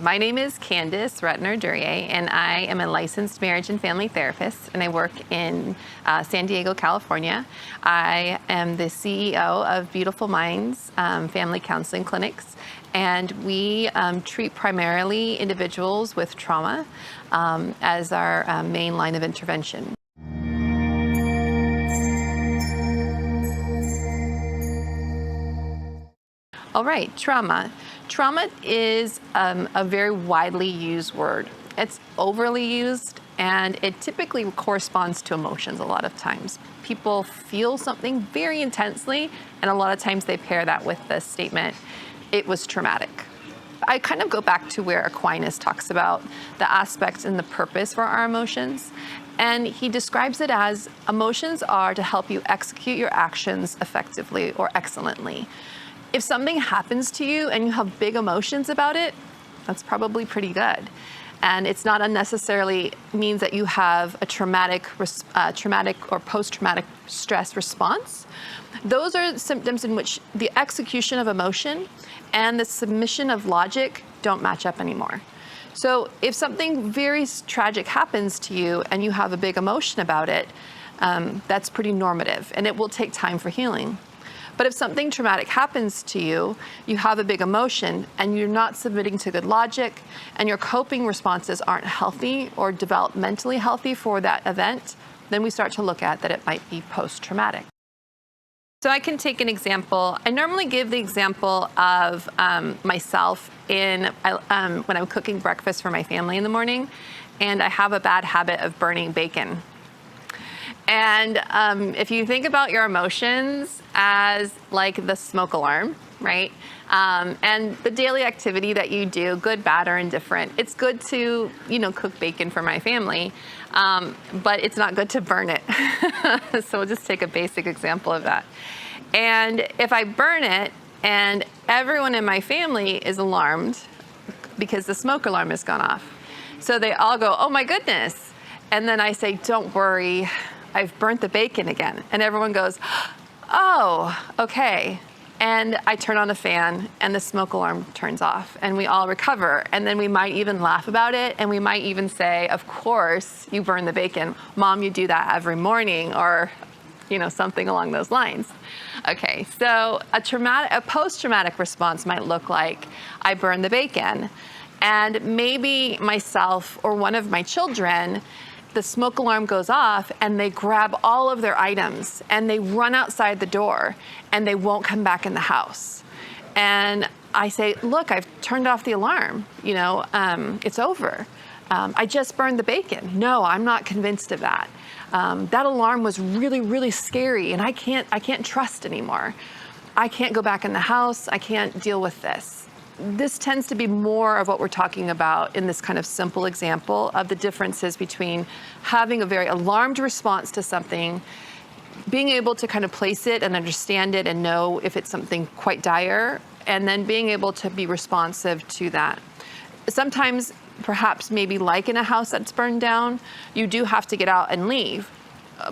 My name is Candice Ruttner-Duryea, and I am a licensed marriage and family therapist, and I work in San Diego, California. I am the CEO of Beautiful Minds Family Counseling Clinics, and we treat primarily individuals with trauma as our main line of intervention. All right, trauma. Trauma is a very widely used word. It's overly used, and it typically corresponds to emotions a lot of times. People feel something very intensely, and a lot of times they pair that with the statement, "It was traumatic." I kind of go back to where Aquinas talks about the aspects and the purpose for our emotions. And he describes it as emotions are to help you execute your actions effectively or excellently. If something happens to you and you have big emotions about it, that's probably pretty good. And it's not unnecessarily means that you have a traumatic or post-traumatic stress response. Those are symptoms in which the execution of emotion and the submission of logic don't match up anymore. So if something very tragic happens to you and you have a big emotion about it, that's pretty normative, and it will take time for healing. But if something traumatic happens to you, you have a big emotion and you're not submitting to good logic and your coping responses aren't healthy or developmentally healthy for that event, then we start to look at that it might be post-traumatic. So I can take an example. I normally give the example of myself when I'm cooking breakfast for my family in the morning, and I have a bad habit of burning bacon. And if you think about your emotions as like the smoke alarm, right? And the daily activity that you do, good, bad, or indifferent, it's good to, cook bacon for my family, but it's not good to burn it. So we'll just take a basic example of that. And if I burn it and everyone in my family is alarmed because the smoke alarm has gone off. So they all go, "Oh my goodness." And then I say, "Don't worry, I've burnt the bacon again." And everyone goes, "Oh, okay." And I turn on the fan and the smoke alarm turns off and we all recover. And then we might even laugh about it. And we might even say, "Of course you burn the bacon. Mom, you do that every morning," or, something along those lines. Okay, so a post-traumatic response might look like, I burn the bacon. And maybe myself or one of my children, the smoke alarm goes off and they grab all of their items and they run outside the door and they won't come back in the house. And I say, "Look, I've turned off the alarm. It's over. I just burned the bacon." "No, I'm not convinced of that. That alarm was really, really scary and I can't trust anymore. I can't go back in the house. I can't deal with this." This tends to be more of what we're talking about in this kind of simple example of the differences between having a very alarmed response to something, being able to kind of place it and understand it and know if it's something quite dire, and then being able to be responsive to that. Sometimes, perhaps maybe like in a house that's burned down, you do have to get out and leave.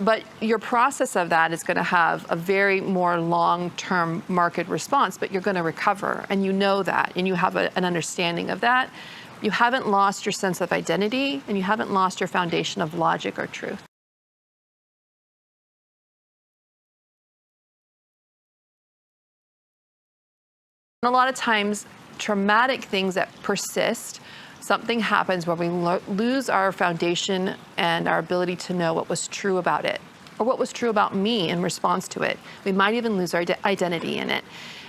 But your process of that is going to have a very more long-term marked response, but you're going to recover, and you know that, and you have an understanding of that. You haven't lost your sense of identity, and you haven't lost your foundation of logic or truth. And a lot of times, traumatic things that persist, something happens where we lose our foundation and our ability to know what was true about it or what was true about me in response to it. We might even lose our identity in it.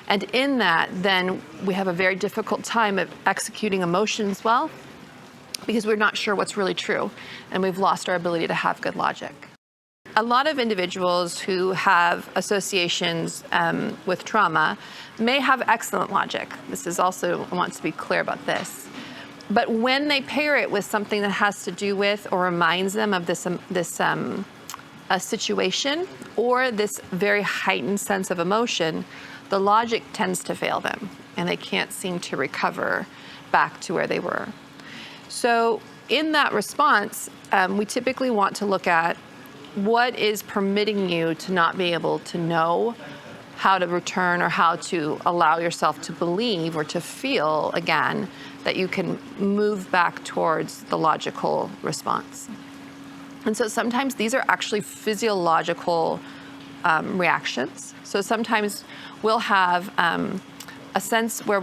And in that, then we have a very difficult time of executing emotions well because we're not sure what's really true and we've lost our ability to have good logic. A lot of individuals who have associations with trauma may have excellent logic. This is also, I want to be clear about this. But when they pair it with something that has to do with or reminds them of this a situation or this very heightened sense of emotion, the logic tends to fail them and they can't seem to recover back to where they were. So in that response, we typically want to look at what is permitting you to not be able to know how to return or how to allow yourself to believe or to feel again that you can move back towards the logical response. And so sometimes these are actually physiological reactions. So sometimes we'll have a sense where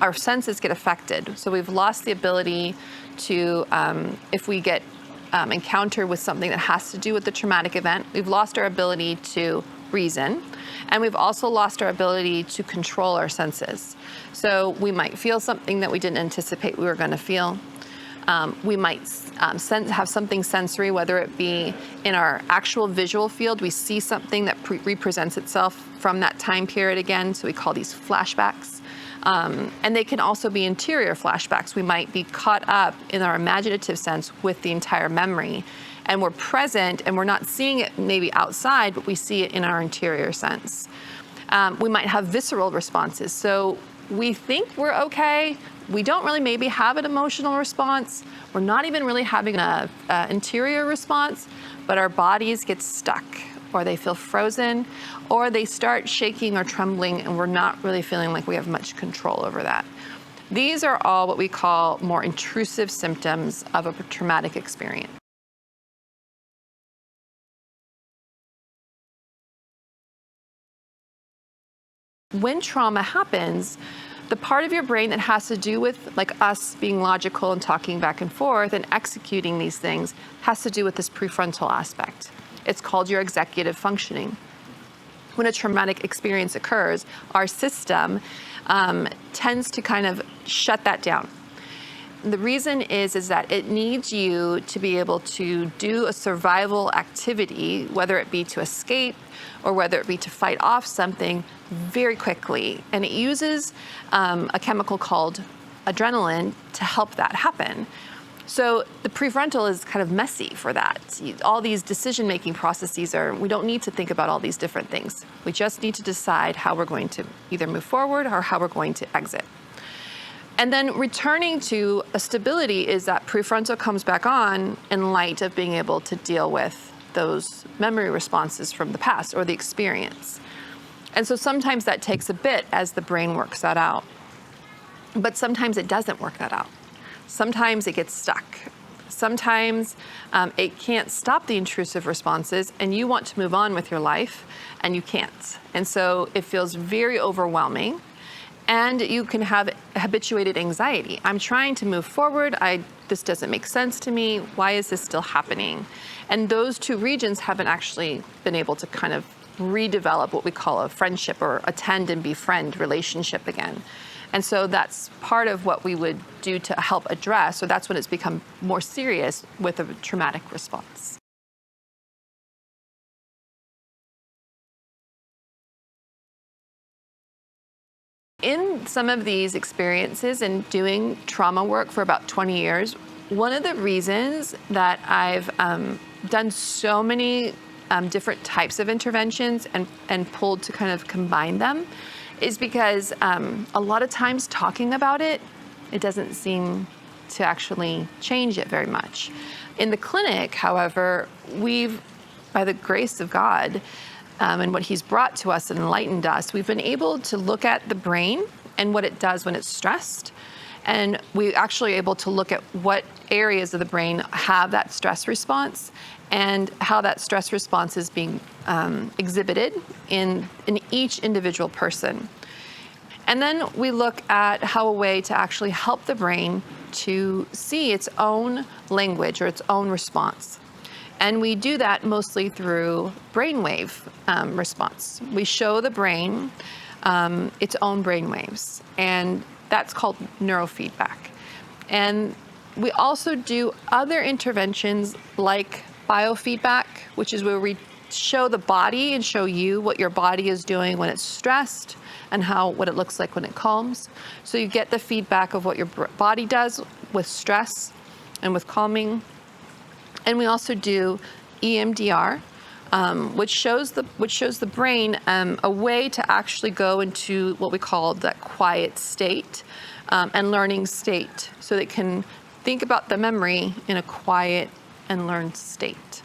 our senses get affected. So we've lost the ability to, if we get encountered with something that has to do with the traumatic event, we've lost our ability to reason, and we've also lost our ability to control our senses. So we might feel something that we didn't anticipate we were going to feel. We might have something sensory, whether it be in our actual visual field, we see something that represents itself from that time period again, so we call these flashbacks. And they can also be interior flashbacks. We might be caught up in our imaginative sense with the entire memory, and we're present and we're not seeing it maybe outside, but we see it in our interior sense. We might have visceral responses. So we think we're okay. We don't really maybe have an emotional response. We're not even really having an interior response, but our bodies get stuck, or they feel frozen, or they start shaking or trembling, and we're not really feeling like we have much control over that. These are all what we call more intrusive symptoms of a traumatic experience. When trauma happens, the part of your brain that has to do with like us being logical and talking back and forth and executing these things has to do with this prefrontal aspect. It's called your executive functioning. When a traumatic experience occurs, our system tends to kind of shut that down. The reason is that it needs you to be able to do a survival activity, whether it be to escape or whether it be to fight off something, very quickly. And it uses a chemical called adrenaline to help that happen. So the prefrontal is kind of messy for that. All these decision-making processes we don't need to think about all these different things. We just need to decide how we're going to either move forward or how we're going to exit. And then returning to a stability is that prefrontal comes back on in light of being able to deal with those memory responses from the past or the experience. And so sometimes that takes a bit as the brain works that out. But sometimes it doesn't work that out. Sometimes it gets stuck. Sometimes it can't stop the intrusive responses, and you want to move on with your life, and you can't. And so it feels very overwhelming. And you can have habituated anxiety. I'm trying to move forward. This doesn't make sense to me. Why is this still happening? And those two regions haven't actually been able to kind of redevelop what we call a friendship or a tend and befriend relationship again. And so that's part of what we would do to help address. So that's when it's become more serious with a traumatic response. In some of these experiences and doing trauma work for about 20 years, one of the reasons that I've done so many different types of interventions and pulled to kind of combine them is because a lot of times talking about it doesn't seem to actually change it very much. In the clinic, however, we've, by the grace of God, and what he's brought to us and enlightened us, we've been able to look at the brain and what it does when it's stressed. And we're actually able to look at what areas of the brain have that stress response and how that stress response is being exhibited in each individual person. And then we look at how a way to actually help the brain to see its own language or its own response. And we do that mostly through brainwave response. We show the brain its own brainwaves, and that's called neurofeedback. And we also do other interventions like biofeedback, which is where we show the body and show you what your body is doing when it's stressed and what it looks like when it calms. So you get the feedback of what your body does with stress and with calming. And we also do EMDR, which shows the brain a way to actually go into what we call that quiet state and learning state, so that it can think about the memory in a quiet and learned state.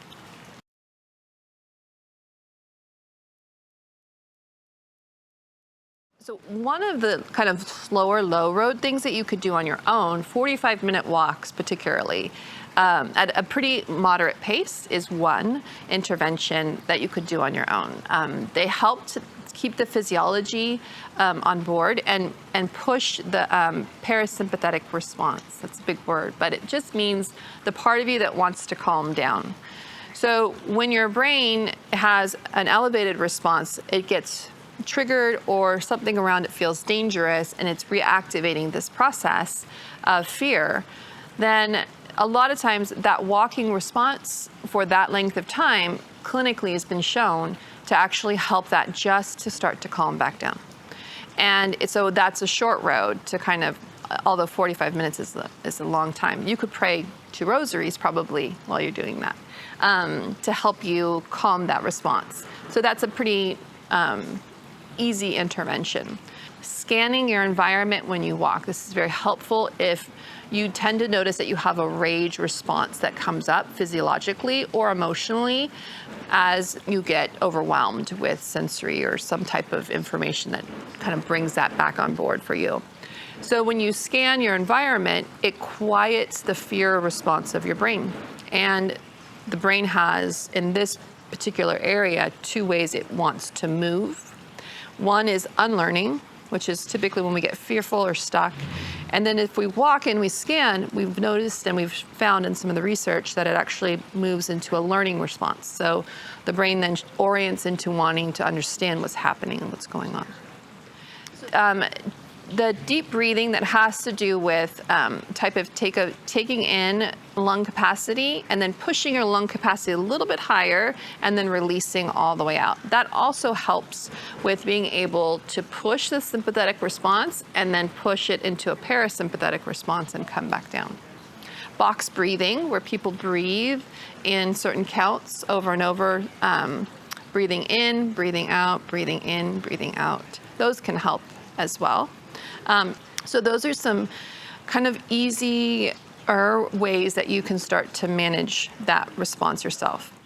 So one of the kind of slower, low road things that you could do on your own, 45-minute walks particularly, at a pretty moderate pace is one intervention that you could do on your own. They help to keep the physiology on board and push the parasympathetic response. That's a big word, but it just means the part of you that wants to calm down. So when your brain has an elevated response, it gets triggered or something around it feels dangerous and it's reactivating this process of fear, then a lot of times that walking response for that length of time clinically has been shown to actually help that just to start to calm back down. And so that's a short road to kind of, although 45 minutes is a long time. You could pray 2 rosaries probably while you're doing that to help you calm that response. So that's a pretty easy intervention. Scanning your environment when you walk. This is very helpful if you tend to notice that you have a rage response that comes up physiologically or emotionally as you get overwhelmed with sensory or some type of information that kind of brings that back on board for you. So when you scan your environment, it quiets the fear response of your brain. And the brain has, in this particular area, 2 ways it wants to move. One is unlearning, which is typically when we get fearful or stuck. And then if we walk and we scan, we've noticed and we've found in some of the research that it actually moves into a learning response. So the brain then orients into wanting to understand what's happening and what's going on. The deep breathing that has to do with taking in lung capacity and then pushing your lung capacity a little bit higher and then releasing all the way out. That also helps with being able to push the sympathetic response and then push it into a parasympathetic response and come back down. Box breathing, where people breathe in certain counts over and over, breathing in, breathing out, breathing in, breathing out. Those can help as well. So those are some kind of easier ways that you can start to manage that response yourself.